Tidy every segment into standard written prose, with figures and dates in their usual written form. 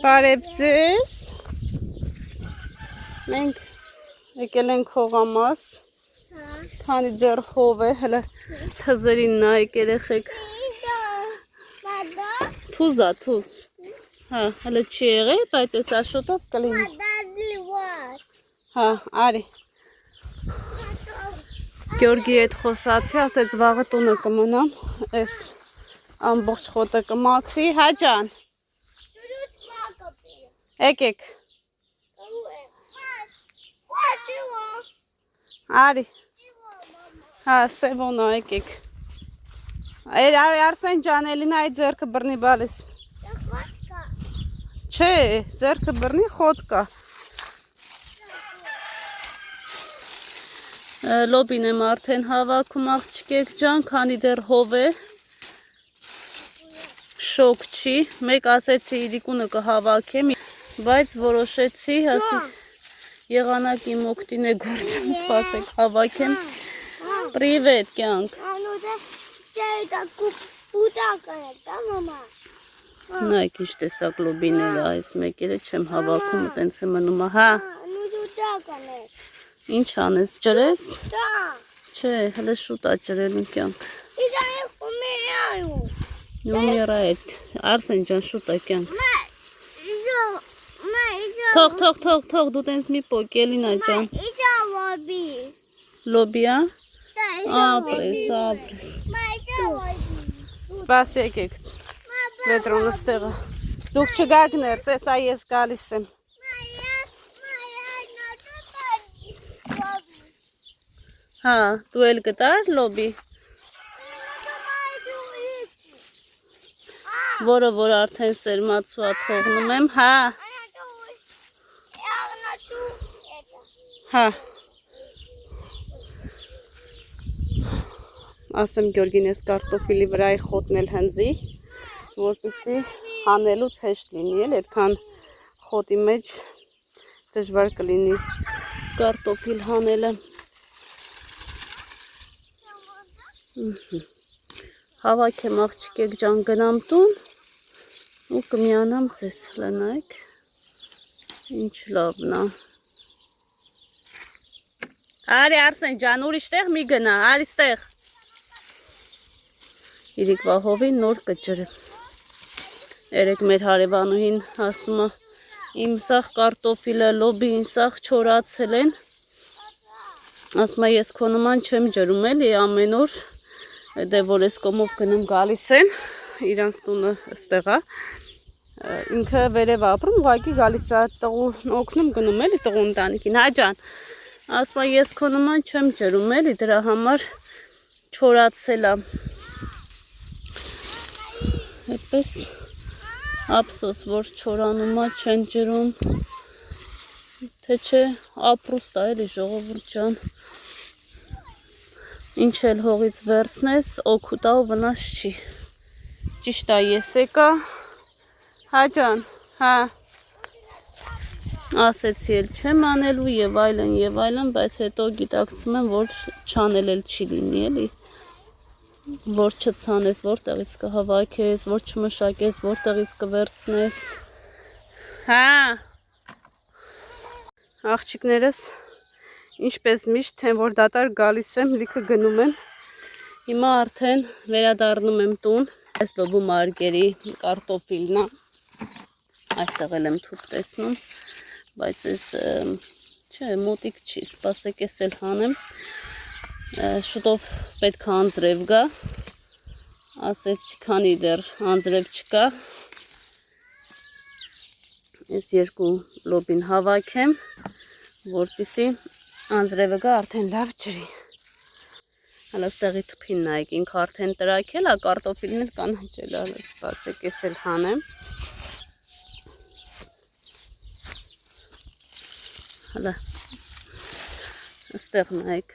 Բարև ձեզ։ Մենք եկել ենք հողամաս։ Քանի դեռ հով է, հələ թզերին նայեք երեխեք։ Թուզա, թուզ։ Հա, հələ չի եղել, բայց այս աշոտով կլինի։ Հա, արի։ Գյորգի հետ խոսացի, ասեց վաղը տունը կմնամ, այս ամբողջ խոտը կմաքրի, հա ջան։ Եկեք։ Արի։ Հա, սևոնա, եկեք։ Արսեն ջան, Էլինայի ձեռքը բռնի բալիս։ Չէ, ձեռքը բռնի խոտ կա։ Լոբին եմ արդեն հավաքում աղջիկեք ջան, քանի դեռ հով է։ Շոկ չի, մեկ ասեցի իրիկունը կհավաքեմ, բայց որոշեցի, ասի եղանակի մոկտին է գործում, սպասեք, հավաքեմ։ Պրիվետ, կյանք։ Նայք ինչ տեսակ լոբին էլ այս մեկերը չեմ հավաքում, տենց է մնում, հա։ Ինչ անես, ջրես։ Չէ, հլը շուտ ա ջրելուն կյանք։ Նոմիրայդ, Արսեն ջան, շուտ ա կյանք։ Թող, դու տենց մի պոկ, Էլինա ջան։ Լոբի, ա։ Ապրես։ Սպաս եկեք, վետրոնը ստեղը։ Դուք չգաք ներս, էսա ես գալիս եմ։ Հա, դու էլ գտար լոբի։ Որը որ արդեն սերմացու ա թողնում եմ, հա։ Հա։ Ասեմ Գյորգին ես կարտոֆիլի վրայի խոտն էլ հնձի, որպեսզի հանելուց հեշտ լինի, էլ այդքան խոտի մեջ դժվար կլինի կարտոֆիլ հանելը։ Հավաքեմ աղջիկեք ջան, գնամ տուն ու կմիանամ ձեզ, հլնայք, ինչ լավն ա։ Արի Արսեն ջան, ուրիշտեղ մի գնա, արի ստեղ։ Իրիկվա հովին նոր կջրը։ Երեք մեր հարևանուհին ասում է, իմ սաղ կարտոֆիլը լոբին սաղ չորացել են։ Ասում է, ես քո նման չեմ ջրում էլի ամեն օր, դե որ ես կոմով գնում գալիս են, իրանց տունը ստեղ ա։ Ինքը վերև ապրում, ուղղակի գալիս ա տղուն օգնում գնում էլի տղու ընտանիքին, հա ջան։ Ասում է, ես քո նման չեմ ջրում էլի, դրա համար չորացել ա։ Այդպես ափսոս, որ չորանում ա, չեն ջրում, թե չէ ապրուստ ա էլի ժողովուրդ ջան։ Ինչ էլ հողից վերցնես, օգուտ ա ու վնաս չի։ Ճիշտ ա ես եկա, հա ջան, հա։ Ասեցի էլ չեմ անելու եւ այլն, բայց հետո գիտակցում եմ, որ չանել էլ չի լինի էլի, որ չցանես, որտեղից կհավաքես, որ չմշակես, որտեղից կվերցնես, հա։ Աղջիկներս, ինչպես միշտ, թե որ դատար գալիս եմ, լիքը գնում են, հիմա արդեն վերադառնում եմ տուն, այս լոբու մարգերի կարտոֆիլն ա, այստեղ էլ եմ թուղ տեսնում, բայց ես չէ, մոտիկ չի, սպասեք ես էլ հանեմ, շուտով պետք է անձրև գա, ասեցի քանի դեռ անձրև չկա, ես երկու լոբին հավաքեմ, որպեսզի անձրևը գա արդեն լավ ջրի։ Հələ ստեղի թփին նայեք, ինքը արդեն տրաքել ա, կարտոֆիլն էլ կանաչել ա, սպասեք ես էլ հանեմ։ Հələ ստեղ նայեք,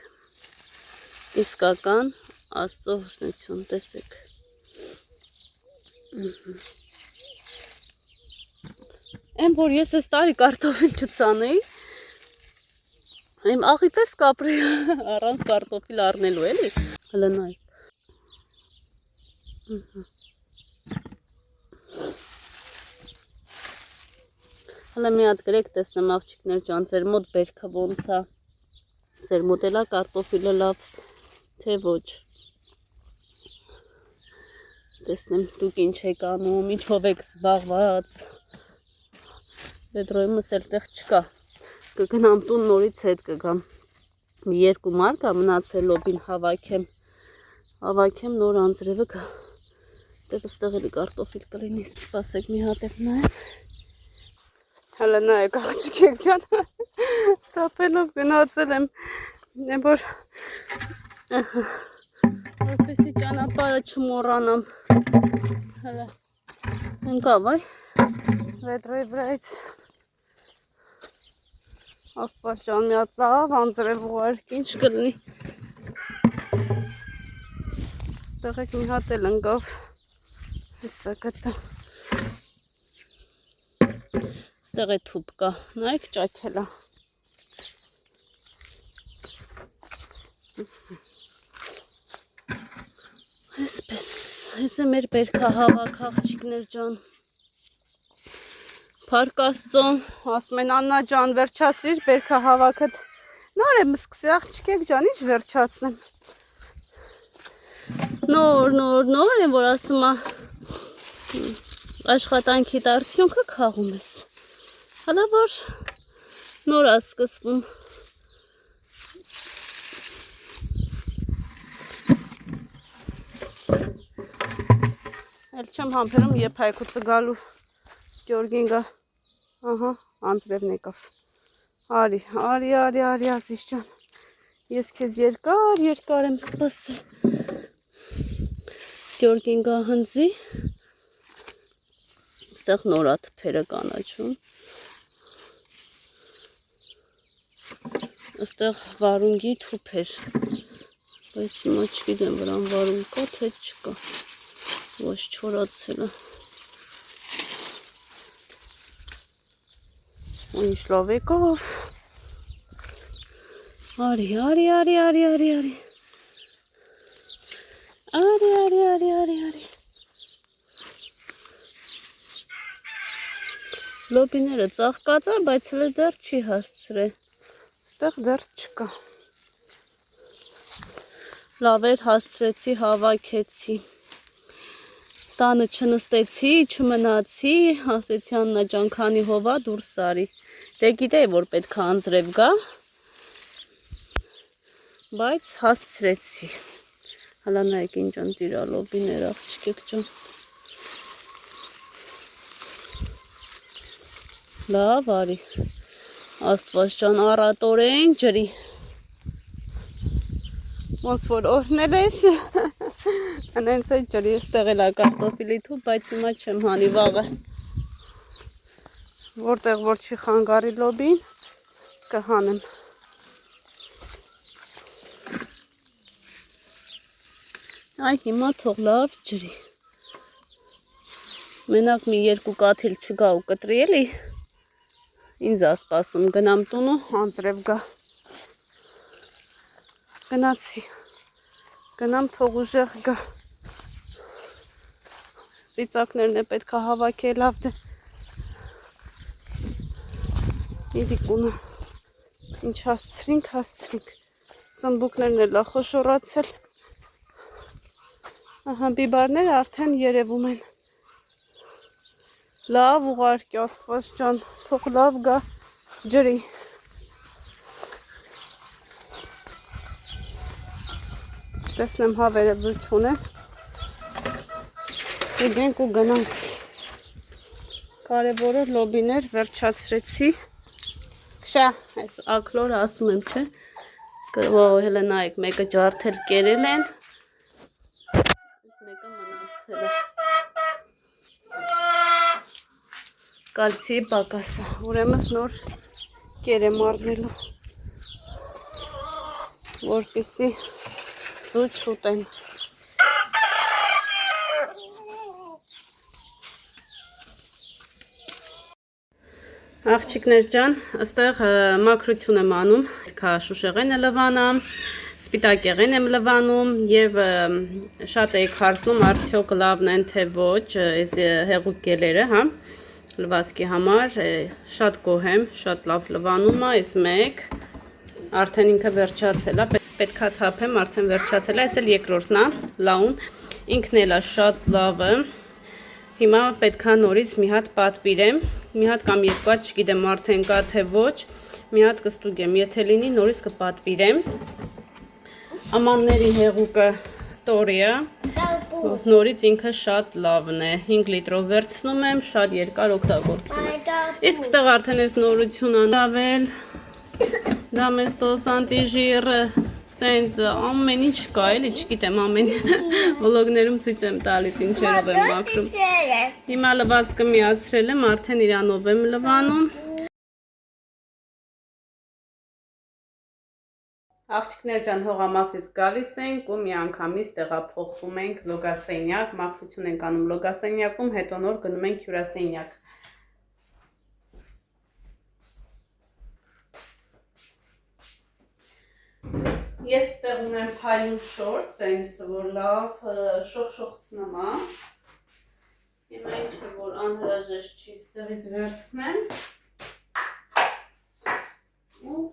իսկական Աստծո օրհնություն, տեսեք։ Եմ որ ես այս տարի կարտոֆիլ չցանեի, իմ աղի պես կապրի առանց կարտոֆիլ առնելու էլի, հələ նայեք։ Հələ մի հատ գրեք տեսնեմ աղջիկներ ջան, ձեր մոտ բերքը ոնց է։ Ձեր մոտ էլա կարտոֆիլը լավ, թե ոչ։ Տեսնեմ դուք ինչ եք անում, ինչով եք զբաղված։ Պետրոյումս էլ տեղ չկա։ Կգնամ տուն նորից հետ կգամ։ Մի 2 մարկ է մնացել լոբին հավաքեմ նոր անձրևը կա։ Դե ստեղ էլի կարտոֆիլ կլինի, սպասեք մի հատ էլ նայեմ։ Հələ նայեք աղջիկեք ջան, տապելով գնացել եմ, որ որպեսի ճանապարհը չմոռանամ։ Հələ ընկավ այ վետրոյի վրայից։ Աստված ջան, մի հատ լավ անձրև ուղարկի, ինչ կլինի։ Ստեղ եք մի հատ էլ ընկավ։ Հեսա կտա։ Ստեղ է թուփ կա, նայեք ճաքել է։ Այսպես, այս է մեր բերքա հավաք աղջիկներ ջան։ Փառք Աստծո, ասում են Աննա ջան, վերջացրիր բերքա հավաքդ։ Նոր եմ սկսի աղջիկեք ջան, ինչ վերջացնեմ։ Նոր եմ, որ ասում է աշխատանքիդ արդյունքը քաղում ես։ Հələ որ նոր է սկսվում։ Էլ չեմ համբերում եփ հայկուցը գալու Գյորգին գա։ Ահա, անձրևն եկավ։ Արի, ազիզ ջան։ Ես քեզ երկար եմ սպասել։ Գյորգին գա հնձի։ Ստեղ նոր է թփերը կանաչում։ Ստեղ վարունգի թուփ էր։ Բայց հիմա չգիտեմ վրան վարունգ կա, թե չկա։ Ոչ չորացել է։ Ինչ լավ եկավ։ Արի։ Լոբիները ծաղկած է, բայց հələ դեռ չի հասցրել։ Ստեղ դեռ չկա։ Լավ էր հասցրեցի, հավաքեցի։ Տանը չնստեցի, չմնացի, ասեցի Աննա ջան, քանի հովա դուրս արի։ Դե գիտեի, որ պետք է անձրև գա, բայց հասցրեցի։ Հələ նայեք ինչ ընտիրա լոբիներ աղջիկեք ջան։ Լավ արի։ Աստված ջան, առատորեն ջրի։ Ոնց որ օրհնել ես։ Անենց է ջրի, ստեղ էլ է կարտոֆիլի թուփ, բայց հիմա չեմ հանի վաղը։ Որտեղ որ չի խանգարի լոբին, կհանեմ։ Այ հիմա թող լավ ջրի։ Մենակ մի 2 կաթիլ չգա ու կտրի էլի։ Ինձ է սպասում, գնամ տուն ու անձրև գա։ Գնացի։ Գնամ թող ուժեղ գա։ Ծիծակներն է պետք է հավաքել լավ դե։ Իրիկունը։ Ինչ հասցրինք։ Սմբուկներն էլ խոշորացել։ Ահա բիբարները արդեն երևում են։ Լավ ուղարկի Աստված ջան, թող լավ գա ջրի։ Տեսնեմ հավերը զույգ չունեն։ Ստուգենք ու գնանք։ Կարևորը լոբիներ վերջացրեցի։ Քշա, այս ակլորը ասում եմ, չէ։ Հələ նայեք, մեկը ջարդել կերել են։ Մեկը մնացել է։ Կալցիի պակասը, ուրեմն նոր կեր եմ առնելու, որպեսզի զույգ չուտեն։ Աղջիկներ ջան, այստեղ մաքրություն եմ անում, շուշեղեն է լվանամ, սպիտակ եղեն եմ լվանում եւ շատ էի քարսնում արդյոք լավն են թե ոչ, այս հեղուկ գելերը, հա։ լվացքի համար, շատ գոհ եմ, շատ լավ լվանում է, այս մեկ արդեն ինքը վերջացել է, պետքա թափեմ, արդեն վերջացել է, այս էլ երկրորդն է, լաուն, ինքն էլ է շատ լավը, հիմա պետքա նորից մի հատ պատվիրեմ, մի հատ կամ երկու հատ, չգիտեմ արդեն կա թե ոչ, մի հատ կստուգեմ, եթե լինի նորից կպատվիրեմ, ամանների հեղուկը տորիա, նորից ինքը շատ լավն է, 5 լիտրով վերցնում եմ, շատ երկար օգտագործում եմ, իսկ ստեղ արդեն ես նորություն անավել, դամեստոս, անտիժիրը, սենց ամեն ինչ կա, էլի չգիտեմ ամեն վլոգներում ցույց եմ տալիս ինչերով եմ մաքրում, հիմա լվացքը միացրել եմ, արդեն իրանով եմ լվանում, աղջիկներ ջան, հողամասից գալիս ենք ու միանգամից տեղափոխվում ենք լոգասենյակ, մաքրություն ենք անում լոգասենյակում, հետո նոր գնում ենք հյուրասենյակ։ Ես ստեղ ունեմ փայլուն շոր, սենց որ լավ շոխշոխցնում է։ Հիմա ինչ որ անհրաժեշտ չի, ստեղից վերցնեմ ու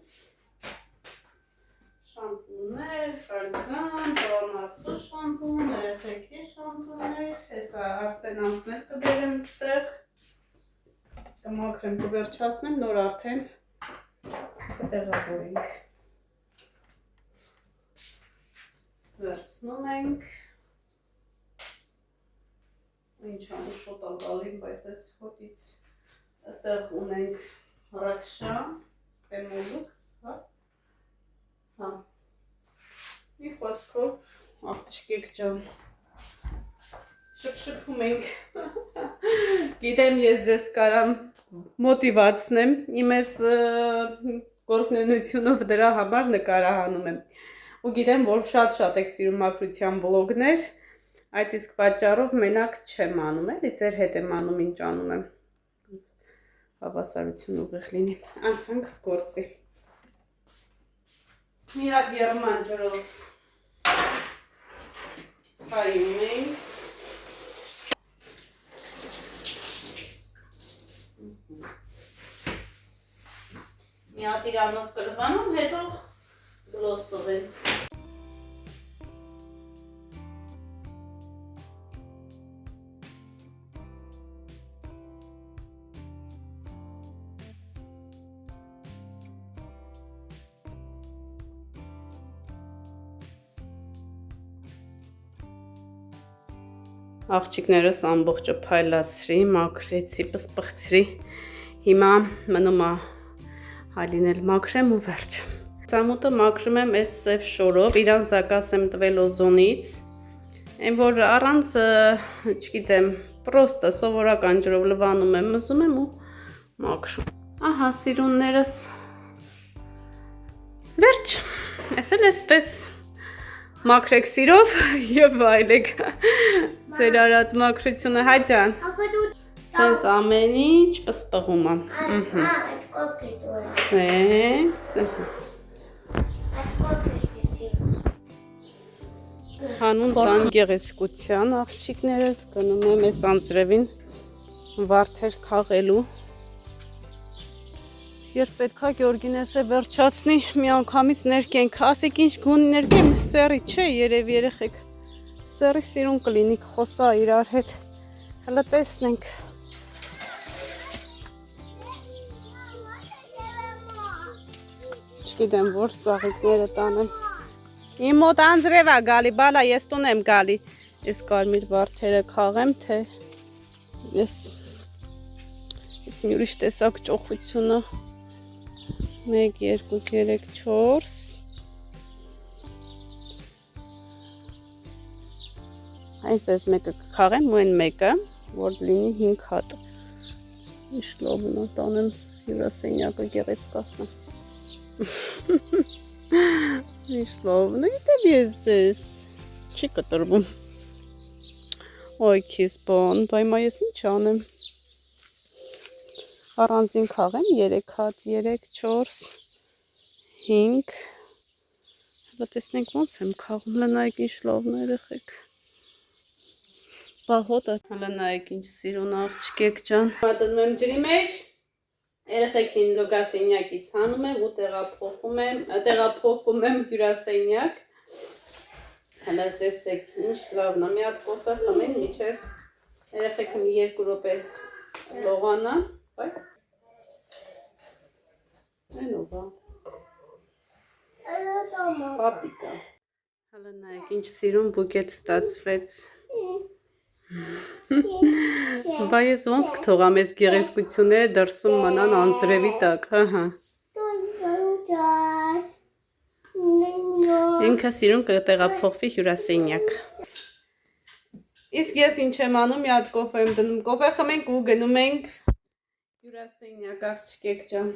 շամպուններ, կալզան, բավարարող շամպուն, երեխեքի շամպուններ, հեսա արսենանցներ կբերեմ ստեղ, կմաքրեմ, կվերջացնեմ, նոր արդեն կտեղավորենք, վերցնում ենք, ինչ անում շոտ ալգալին, բայց ես հոտից ստեղ ունենք ռակշա, պեմոլուքս, հա, մի խոսքով աղջիկեք ջան, շփշփում ենք, գիտեմ ես ձեզ կարամ մոտիվացնեմ, իմ ես գործունեությունով դրա համար նկարահանում եմ, ու գիտեմ, որ շատ եք սիրում մաքրության բլոգներ, այդ իսկ պատճառով մենակ չեմ անում, էլի ձեր հետ եմ անում, ինչ անում եմ, հավասարություն ուղիղ լինի, անցանք գործի։ Մի հատ եղման ջրով ցայում ենք, մի հատ իրանով կլվանում, հետո գլոսով եմ։ Աղջիկներս ամբողջը փայլացրի, մաքրեցի, պսպղցրի, հիմա մնում է հալինել մաքրեմ ու վերջ։ Սամուտը մաքրում եմ այս սև շորով, իրան զակաս եմ տվել օզոնից, այն որ առանց, չգիտեմ, պրոստը սովորական ջրով լվանում եմ, մզում եմ ու մաքրում։ Ահա սիրուններս, վերջ, ես էլ այսպես մաքրեք սիրով և վայելեք ձեր արած մաքրությունը, հայ ջան, սենց ամեն ինչ պսպղում է, սենց, հանուն տան գեղեցկության աղջիկներս, գնում եմ ես անձրևին վարդեր քաղելու, երբ պետքա Գյորգինեսը վերջացնի, մի անգամից ներկենք, ասիկ ինչ գունի ներկեմ, սերի չէ, երևի երեխեք, սերի սիրուն կլինի, կխոսա իրար հետ, հլը տեսնենք։ Չգիտեմ, որ ծաղիկները տանեմ։ Իմ մոտ անձրև է գալի, բալա, ես տուն եմ գալի, ես կարմիր վարդերը քաղեմ, թե ես մի ուրիշ տեսակ ճոխությունը 1, 2, 3, 4 Հենց այս մեկը կքաղեմ ու այն մեկը, որ լինի 5 հատ Իշլովնա տանեմ հյուրասենյակը գեղեցկացնեմ Իշլովնա, իտև ես ես չի կտրվում Ոյ քիզ բոն, բայմա ես ինչ անեմ Առանձին քաղեմ 3 հատ, 3, 4, 5 Հլա տեսնենք ոնց եմ քաղում, լնայք ինչ լավն երեխեք Պահոտը հələ նայեք ինչ սիրուն աղջկեք ջան։ Մատնում եմ ջրի մեջ, երեխեքին լոգասենյակից հանում եմ ու տեղափոխում եմ հյուրասենյակ։ Հələ տեսեք ինչ լավն է, մի հատ կոֆե խմեն մինչև երեխեքը մի 2 րոպե լողանան, բայ։ Այնով է։ Պապիկա։ Հələ նայեք ինչ սիրուն բուկետ ստացվեց։ Բա ես ոնց կթողամ այս գեղեցկությունները դրսում մնան անձրևի տակ, հա։ Ինքը սիրուն կտեղափոխվի հյուրասենյակ։ Իսկ ես ինչ եմ անում, մի հատ կոֆե եմ դնում, կոֆե խմենք ու գնում ենք հյուրասենյակ, աղջկեք ջան։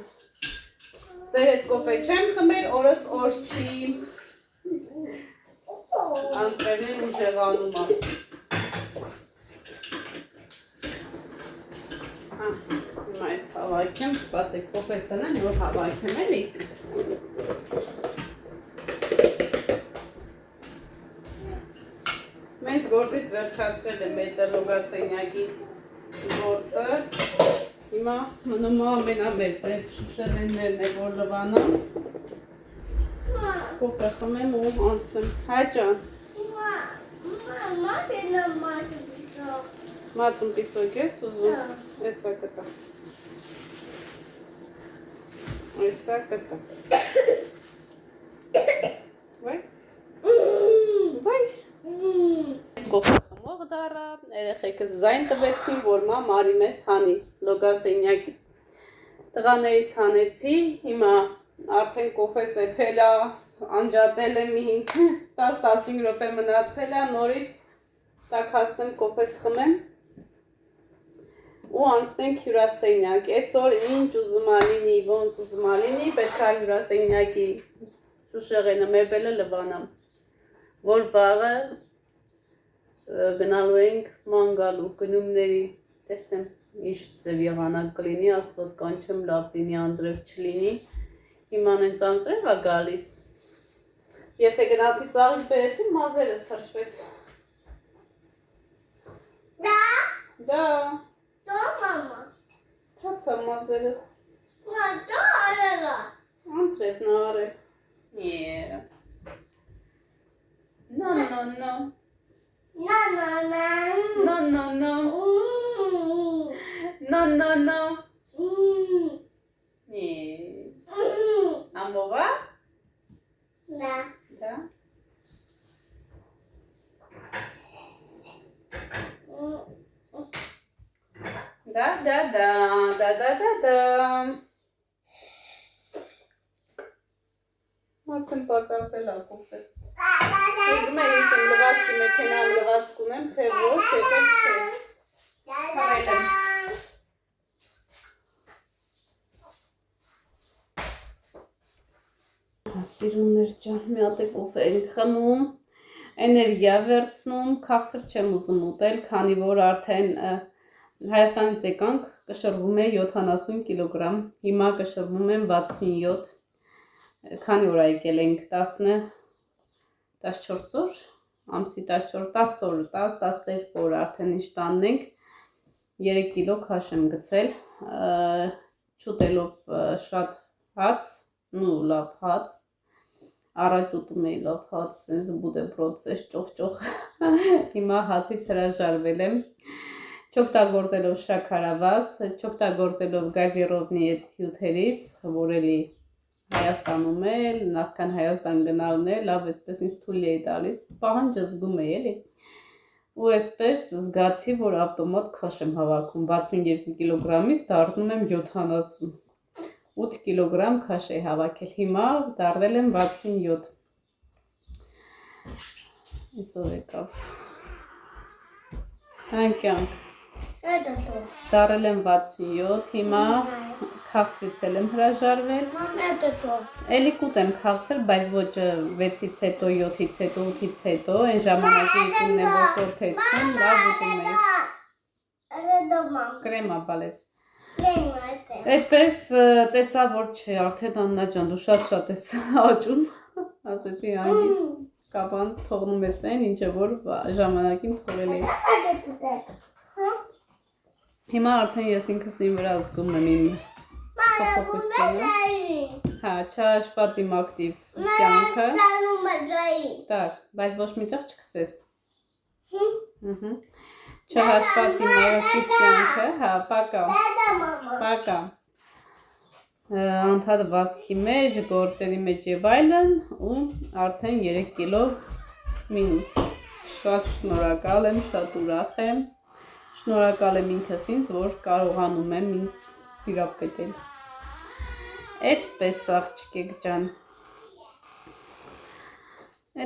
Ձեր հետ կոֆե չեմ խմել, օրս օր չի։ Անձրևն ուժեղ անում է։ Հիմա այս հավաքեմ, սպասեք կոֆես տնեմ, որ հավաքեմ էլի։ Մենց գործից վերջացրել եմ այդ լոգասենյակի գործը։ Հիմա մնում է ամենամեծ այդ շուշեղեններն է, որ լվանամ։ Կոֆե խմեմ ու անցնեմ։ Հա ջան։ Մածուն պիսոկ ես ուզում, էսա կտա։ Էսա կտա։ Վայ։ Վայ։ Կոֆե խմող դառա, երեխեքս ձայն տվեցին, որ մամ արի մեզ հանի լոգասենյակից։ Տղաներից հանեցի, հիմա արդեն կոֆես էփել է, անջատել եմ 10-15 րոպե մնացել է, նորից տաքացնեմ կոֆես խմեմ ու անցնենք հյուրասենյակ։ Այսօր ինչ ուզում ա լինի, ոնց ուզում ա լինի, պետք է հյուրասենյակի շուշեղենը մեբելը լվանամ, որ վաղը գնալու ենք մանգալու գնումների, տեսնեմ ինչ ձև եղանակ կլինի, աստված կանչեմ լավ լինի, անձրև չլինի, հիմա նենց անձրև է գալիս, ես է գնացի ծաղիկ բերեցի, մազերս թրշվեց։ Դա։ Թացա մազերս։ Անձրևն արել։ No. Ամովա? Да. Да. Մարդն պակասել ա կոֆես։ Ուզում եմ ինչ եմ լվասկի մեքենամ լվասկ ունեմ, թե ոչ, հետո չէ։ Հարել եմ։ Սիրուններ ջան, մի հատ է կոֆե ենք խմում, էներգիա վերցնում, քաղցր չեմ ուզում ուտել, քանի որ արդեն Հայաստանից եկանք, կշռվում է 70 կիլոգրամ, հիմա կշռվում եմ 67, քանի օր եկել ենք 14 օր, ամսի 14, 10-12 օր արդեն ինչ տանն ենք, 3 կիլո քաշ եմ գցել, չուտելով շատ հաց, լավ հաց, առաջ ուտում էի լավ հաց, սենց բուդեբրոդ, սենց ճոխ, հիմա հացից հրաժարվել եմ, չօգտագործելով շաքարավազ, չօգտագործելով գազիրովնի այդ հյութերից, որ էլի Հայաստանում էլ, նախքան Հայաստան գնալն է, լավ այսպես ինձ թույլ էի տալիս, պահանջը զգում էի էլի, ու այսպես զգացի, որ ավտոմատ քաշ եմ հավաքում, 62 կիլոգրամից դառնում եմ 70, 8 կիլոգրամ քաշ էի հավաքել, հիմա դառել եմ 67, այսօր եկավ, հանքյանք, դառել եմ 67, հիմա քաղցրից եմ հրաժարվել, էլի կուտեմ քաղցր, բայց ոչ 6-ից հետո, 7-ից հետո, 8-ից հետո, այն ժամանակի իկունն է որ տորթեցում, լավ ուտում է, կրեմա բալես, այդպես տեսա որ չէ, արդեն Աննա ջան, դու շատ ես աճում, ասեցի հանգիստ, կապանց թողնում ես այն, ինչը որ ժամանակին թողել էի։ Հիմա արդեն ես ինքս իմ վրա զգում եմ իմ փոփոխությունը։ Հա, չհաշված իմ ակտիվ կյանքը։ Տար, բայց ոչ միտեղ չքսես։ Չհաշված իմ ակտիվ կյանքը, հա, պակա։ Պակա։ Անդադար վազքի մեջ, գործերի մեջ եւ այլն ու արդեն 3 կիլո մինուս։ Շատ շնորհակալ եմ, շատ ուրախ եմ։ Շնորհակալ եմ ինքս ինձ, որ կարողանում եմ ինձ տիրապետել։ Այդպես աղջիկ ջան։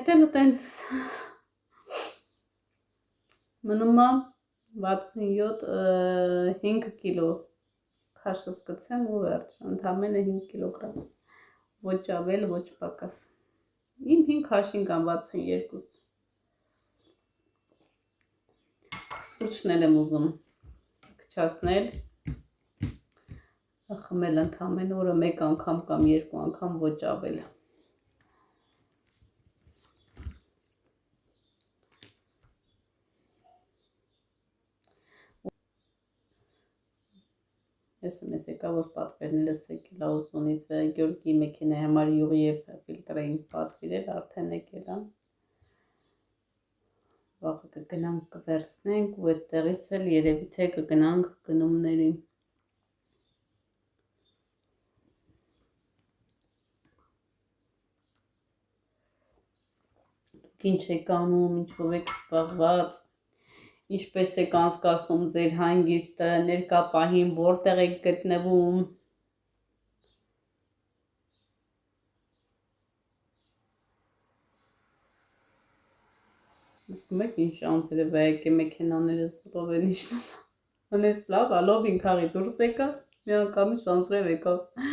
Էդել տենց մնում է 67 5 կիլո քաշս գցեմ ու վերջ, ընդամենը 5 կիլոգրամ, ոչ ավել, ոչ պակաս, իմ 5 քաշին կամ 62, սուրճն եմ ուզում կչացնել, խմել ընդամենը օրը 1 անգամ կամ 2 անգամ, ոչ ավել, SMS եկա, որ պատվերն լսեք լաուսոնից Գյորգի մեքենայի համար յուղի և ֆիլտր էին պատվիրել, արդեն եկել է, վաղը կգնանք կվերցնենք ու այդտեղից էլ երևի թե կգնանք գնումների։ Դուք ինչ եք անում, ինչով եք զբաղված, ինչպես եք անցկացնում ձեր հանգիստը, ներկա պահին որտեղ եք գտնվում։ Իսկում եք ինչ անձրև է եկե մեքենաները զուրով են իշնում։ Անես լավ, ալով ինքաղի դուրս եկա, մի անգամից անձրև եկավ։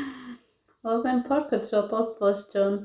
Ասեմ պարքդ շատ աստված ջան։